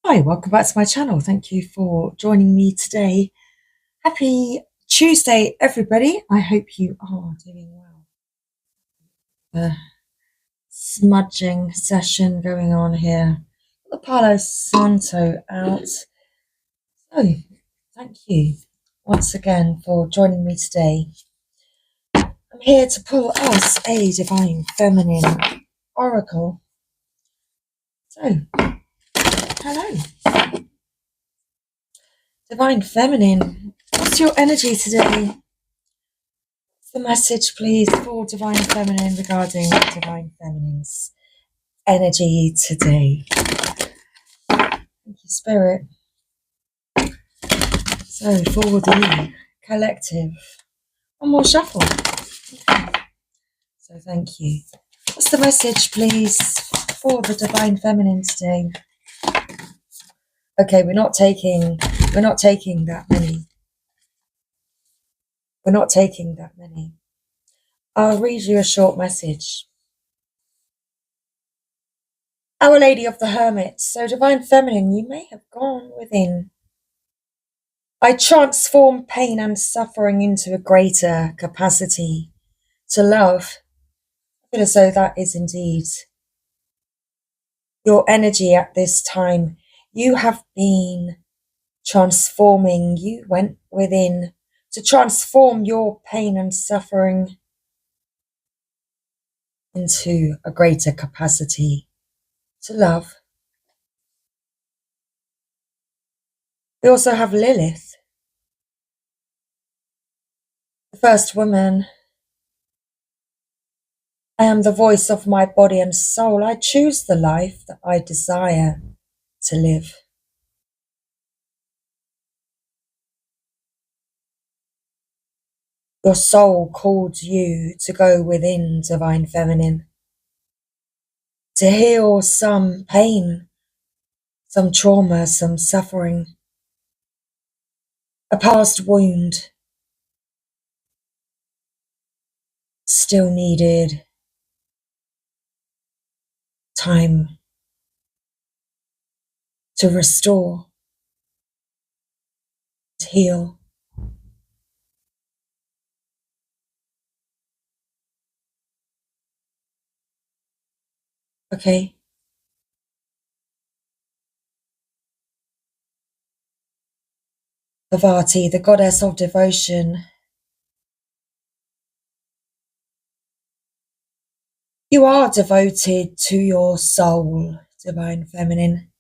Hi, welcome back to my channel. Thank you for joining me today. Happy Tuesday, everybody. I hope you are doing well. The smudging session going on here. The Palo Santo out. So, thank you once again for joining me today. I'm here to pull us a Divine Feminine Oracle. So, hello. Divine Feminine, what's your energy today? The message, please, for Divine Feminine regarding Divine Feminine's energy today. Thank you, Spirit. So, for the collective, one more shuffle. Okay. So, thank you. What's the message, please, for the Divine Feminine today? Okay, we're not taking that many. We're not taking that many. I'll read you a short message. Our Lady of the Hermit. So, Divine Feminine, you may have gone within. I transform pain and suffering into a greater capacity to love. I feel as though that is indeed your energy at this time. You have been transforming. You went within to transform your pain and suffering into a greater capacity to love. We also have Lilith, the first woman. I am the voice of my body and soul. I choose the life that I desire to live. Your soul called you to go within, Divine Feminine, to heal some pain, some trauma, some suffering, a past wound still needed time to restore, to heal. Okay? Bhavati, the goddess of devotion. You are devoted to your soul, Divine Feminine.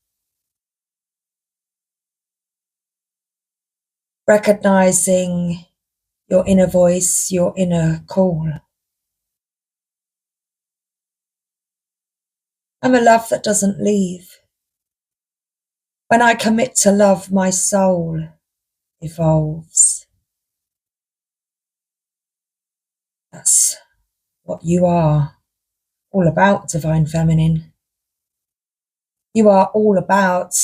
Recognizing your inner voice, your inner call. I'm a love that doesn't leave. When I commit to love, my soul evolves. That's what you are all about, Divine Feminine. You are all about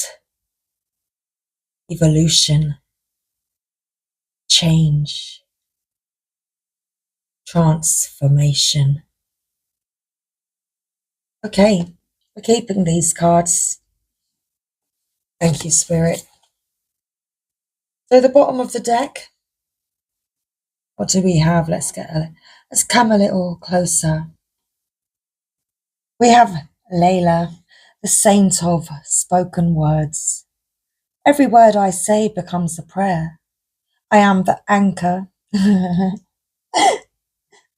evolution, change, transformation. Okay, we're keeping these cards. Thank you, Spirit. So the bottom of the deck, what do we have? Let's come a little closer. We have Layla, the saint of spoken words. Every word I say becomes a prayer. I am the anchor.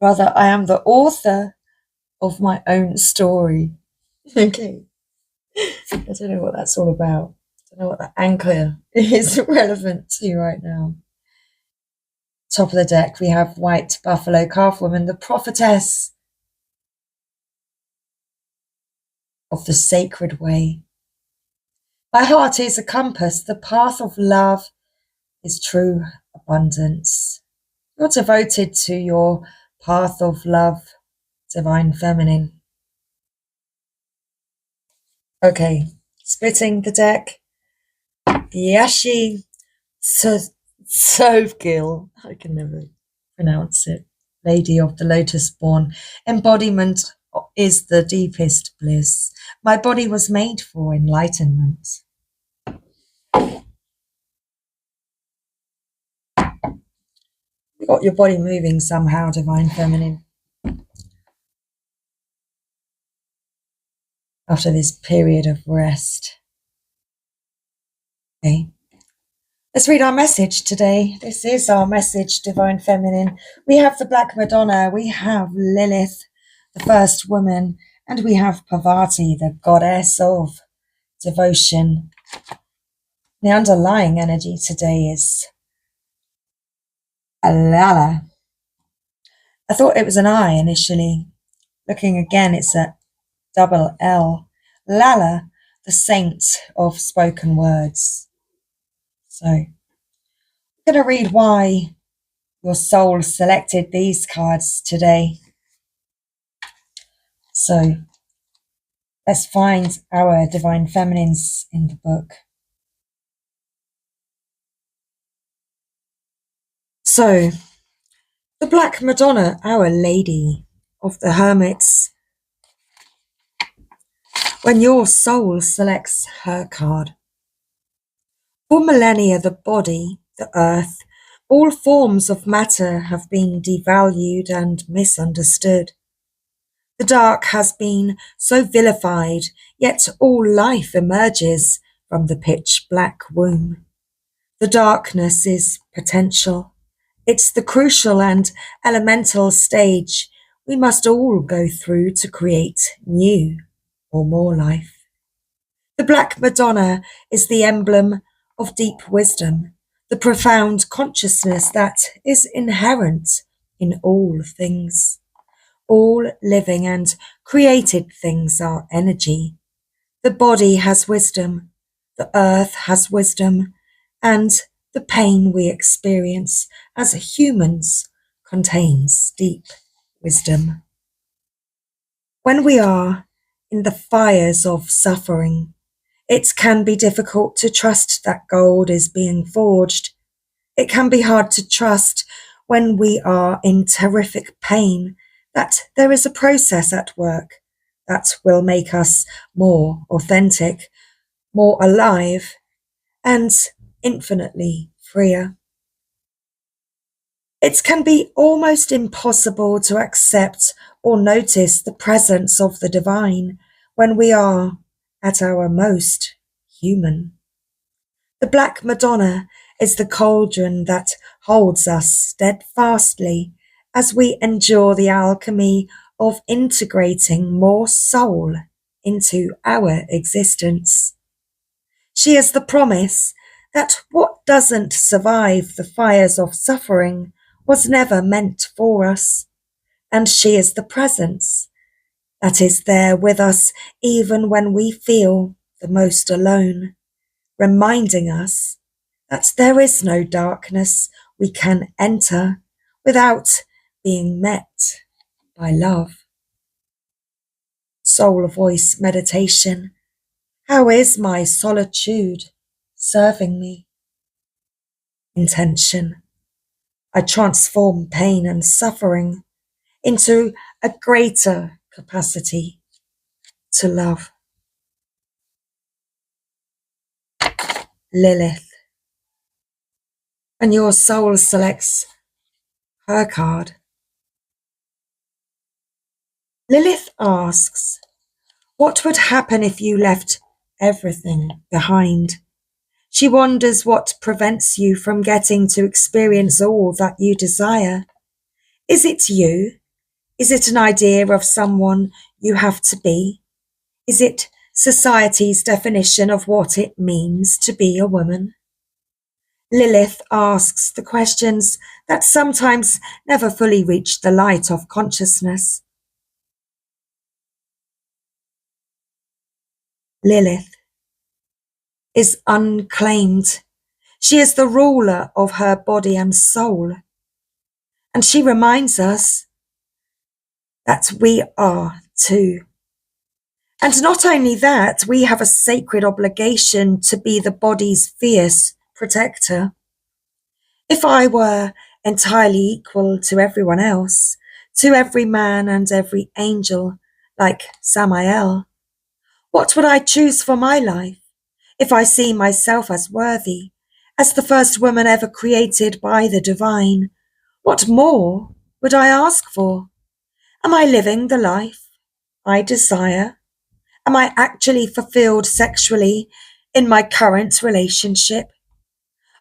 Rather, I am the author of my own story. Okay. I don't know what that's all about. I don't know what that anchor is relevant to right now. Top of the deck, we have White Buffalo Calf Woman, the prophetess of the sacred way. My heart is a compass. The path of love is true abundance. You're devoted to your path of love, Divine Feminine. Okay, splitting the deck. Yashi Sovgil, I can never pronounce it. Lady of the Lotus Born. Embodiment is the deepest bliss. My body was made for enlightenment. You got your body moving somehow, Divine Feminine. After this period of rest. Okay. Let's read our message today. This is our message, Divine Feminine. We have the Black Madonna, we have Lilith, the first woman, and we have Parvati, the goddess of devotion. The underlying energy today is Lala. I thought it was an I initially. Looking again, it's a double L. Lala, the saint of spoken words. So, I'm going to read why your soul selected these cards today. So, let's find our Divine Feminines in the book. So, the Black Madonna, Our Lady of the Hermits. When your soul selects her card. For millennia, the body, the earth, all forms of matter have been devalued and misunderstood. The dark has been so vilified, yet all life emerges from the pitch black womb. The darkness is potential. It's the crucial and elemental stage we must all go through to create new or more life. The Black Madonna is the emblem of deep wisdom, the profound consciousness that is inherent in all things. All living and created things are energy. The body has wisdom, the earth has wisdom, and the pain we experience as humans contains deep wisdom. When we are in the fires of suffering, it can be difficult to trust that gold is being forged. It can be hard to trust when we are in terrific pain that there is a process at work that will make us more authentic, more alive, and infinitely freer. It can be almost impossible to accept or notice the presence of the divine when we are at our most human. The Black Madonna is the cauldron that holds us steadfastly as we endure the alchemy of integrating more soul into our existence. She is the promise that what doesn't survive the fires of suffering was never meant for us, and she is the presence that is there with us even when we feel the most alone, reminding us that there is no darkness we can enter without being met by love. Soul Voice Meditation. How is my solitude serving me? Intention. I transform pain and suffering into a greater capacity to love. Lilith. And your soul selects her card. Lilith asks, what would happen if you left everything behind? She wonders what prevents you from getting to experience all that you desire. Is it you? Is it an idea of someone you have to be? Is it society's definition of what it means to be a woman? Lilith asks the questions that sometimes never fully reach the light of consciousness. Lilith is unclaimed. She is the ruler of her body and soul. And she reminds us that we are too. And not only that, we have a sacred obligation to be the body's fierce protector. If I were entirely equal to everyone else, to every man and every angel, like Samael, what would I choose for my life if I see myself as worthy, as the first woman ever created by the divine? What more would I ask for? Am I living the life I desire? Am I actually fulfilled sexually in my current relationship?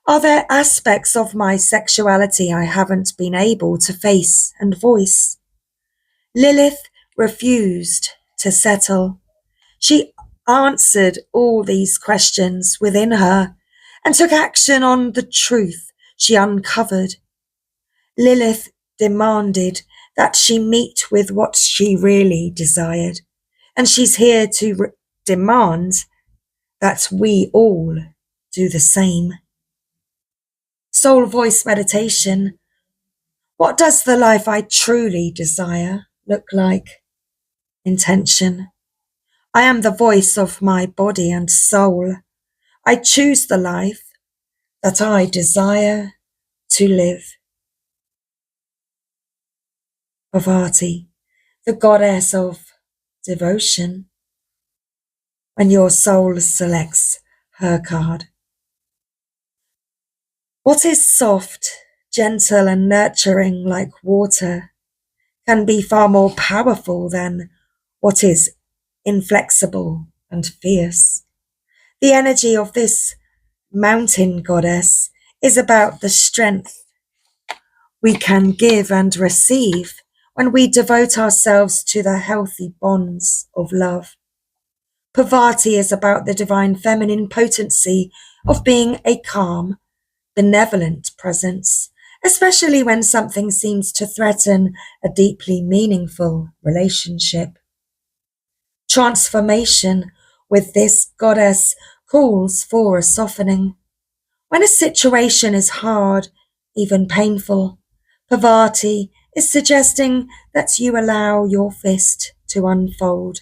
Are there aspects of my sexuality I haven't been able to face and voice? Lilith refused to settle. She answered all these questions within her and took action on the truth she uncovered. Lilith demanded that she meet with what she really desired, and she's here to demand that we all do the same. Soul voice meditation. What does the life I truly desire look like? Intention. I am the voice of my body and soul. I choose the life that I desire to live. Parvati, the goddess of devotion. When your soul selects her card. What is soft, gentle and nurturing like water can be far more powerful than what is inflexible and fierce. The energy of this mountain goddess is about the strength we can give and receive when we devote ourselves to the healthy bonds of love. Parvati is about the divine feminine potency of being a calm, benevolent presence, especially when something seems to threaten a deeply meaningful relationship. Transformation with this goddess calls for a softening. When a situation is hard, even painful, Parvati is suggesting that you allow your fist to unfold.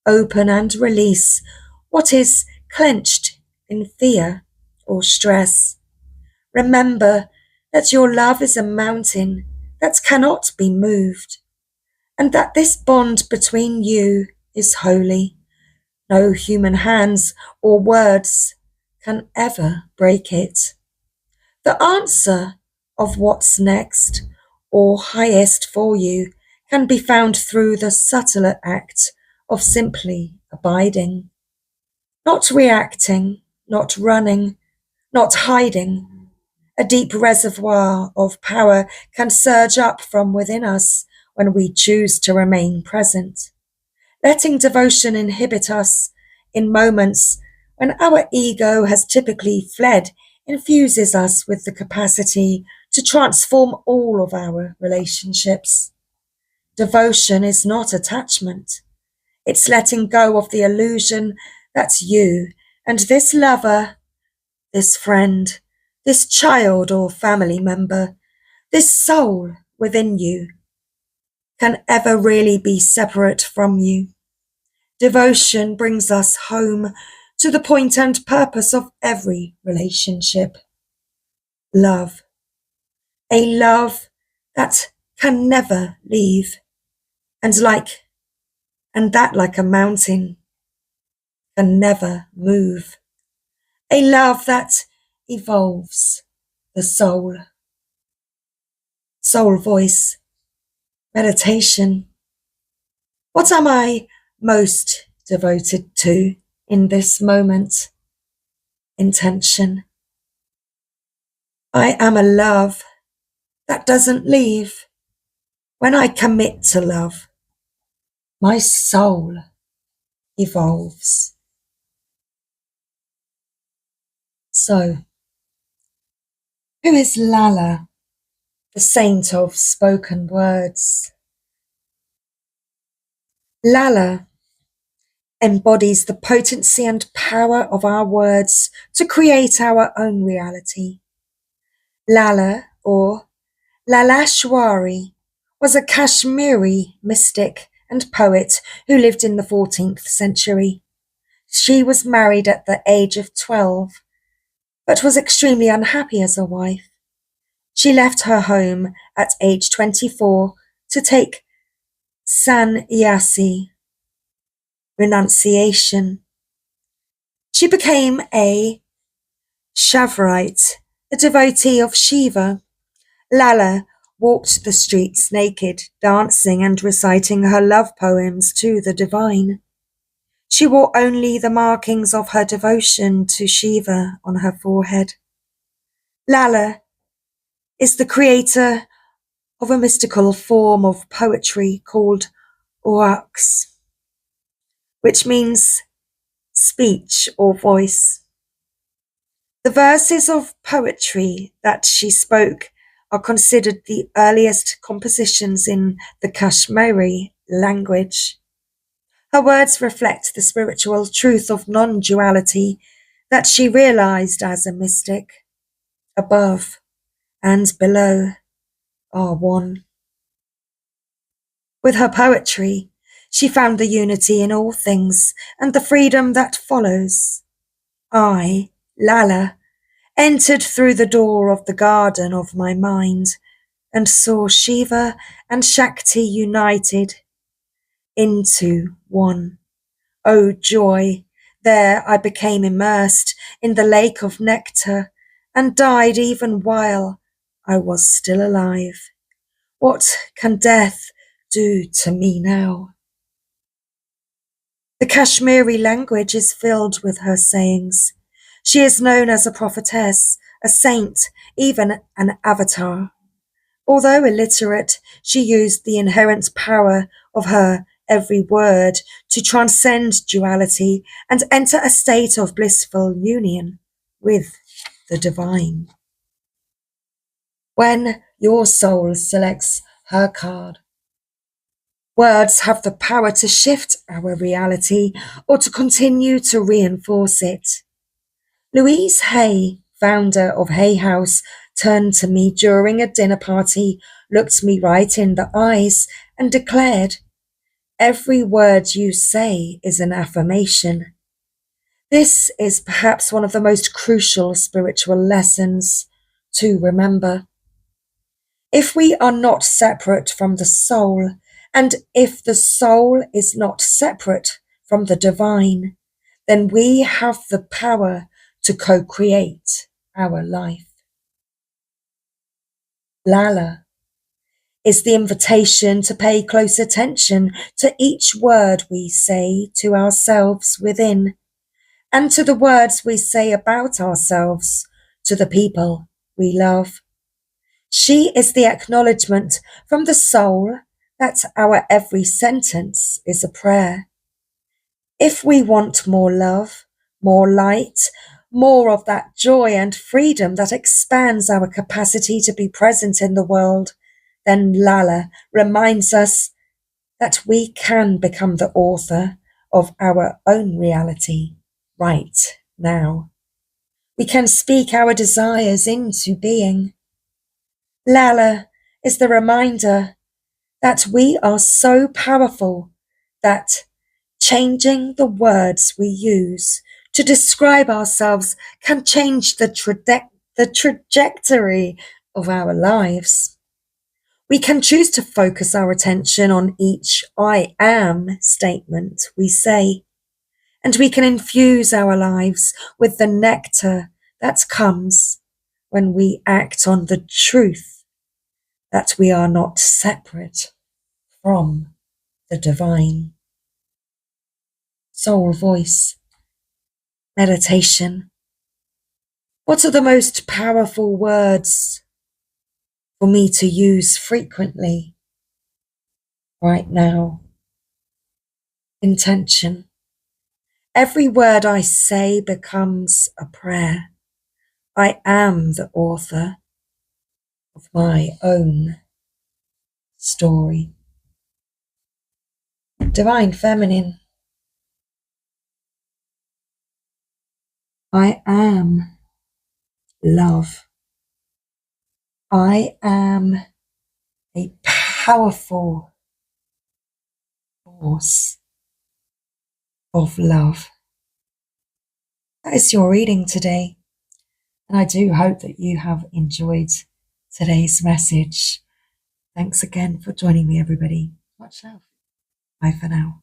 Open and release what is clenched in fear or stress. Remember that your love is a mountain that cannot be moved, and that this bond between you is holy. No human hands or words can ever break it. The answer of what's next or highest for you can be found through the subtler act of simply abiding, not reacting, not running, not hiding. A deep reservoir of power can surge up from within us when we choose to remain present. Letting devotion inhibit us in moments when our ego has typically fled infuses us with the capacity to transform all of our relationships. Devotion is not attachment. It's letting go of the illusion that you and this lover, this friend, this child or family member, this soul within you can ever really be separate from you. Devotion brings us home to the point and purpose of every relationship. Love. A love that can never leave. And that like a mountain can never move. A love that evolves the soul. Soul voice. Meditation. What am I most devoted to in this moment? Intention. I am a love that doesn't leave. When I commit to love, my soul evolves. So, who is Lala, the saint of spoken words? Lala embodies the potency and power of our words to create our own reality. Lala, or Lalashwari, was a Kashmiri mystic and poet who lived in the 14th century. She was married at the age of 12, but was extremely unhappy as a wife. She left her home at age 24 to take sannyasi, renunciation. She became a Shavrite, a devotee of Shiva, Lala walked the streets naked, dancing and reciting her love poems to the divine. She wore only the markings of her devotion to Shiva on her forehead. Lala is the creator of a mystical form of poetry called Oaks, which means speech or voice. The verses of poetry that she spoke are considered the earliest compositions in the Kashmiri language. Her words reflect the spiritual truth of non-duality that she realized as a mystic. Above and below are one. With her poetry, she found the unity in all things and the freedom that follows. I, Lala, entered through the door of the garden of my mind and saw Shiva and Shakti united into one. Oh joy! There I became immersed in the lake of nectar and died even while I was still alive. What can death do to me now? The Kashmiri language is filled with her sayings. She is known as a prophetess, a saint, even an avatar. Although illiterate, she used the inherent power of her every word to transcend duality and enter a state of blissful union with the divine. When your soul selects her card, words have the power to shift our reality or to continue to reinforce it. Louise Hay, founder of Hay House, turned to me during a dinner party, looked me right in the eyes, and declared, "Every word you say is an affirmation." This is perhaps one of the most crucial spiritual lessons to remember. If we are not separate from the soul, and if the soul is not separate from the divine, then we have the power to co-create our life. Lala is the invitation to pay close attention to each word we say to ourselves within, and to the words we say about ourselves to the people we love. She is the acknowledgement from the soul that our every sentence is a prayer. If we want more love, more light, more of that joy and freedom that expands our capacity to be present in the world, then Lala reminds us that we can become the author of our own reality right now. We can speak our desires into being. Lala is the reminder that we are so powerful that changing the words we use to describe ourselves can change the trajectory of our lives. We can choose to focus our attention on each I am statement we say, and we can infuse our lives with the nectar that comes when we act on the truth that we are not separate from the divine. Soul voice, meditation. What are the most powerful words for me to use frequently right now? Intention. Every word I say becomes a prayer. I am the author of my own story. Divine Feminine. I am love. I am a powerful force of love. That is your reading today. And I do hope that you have enjoyed today's message. Thanks again for joining me, everybody. Much love. Bye for now.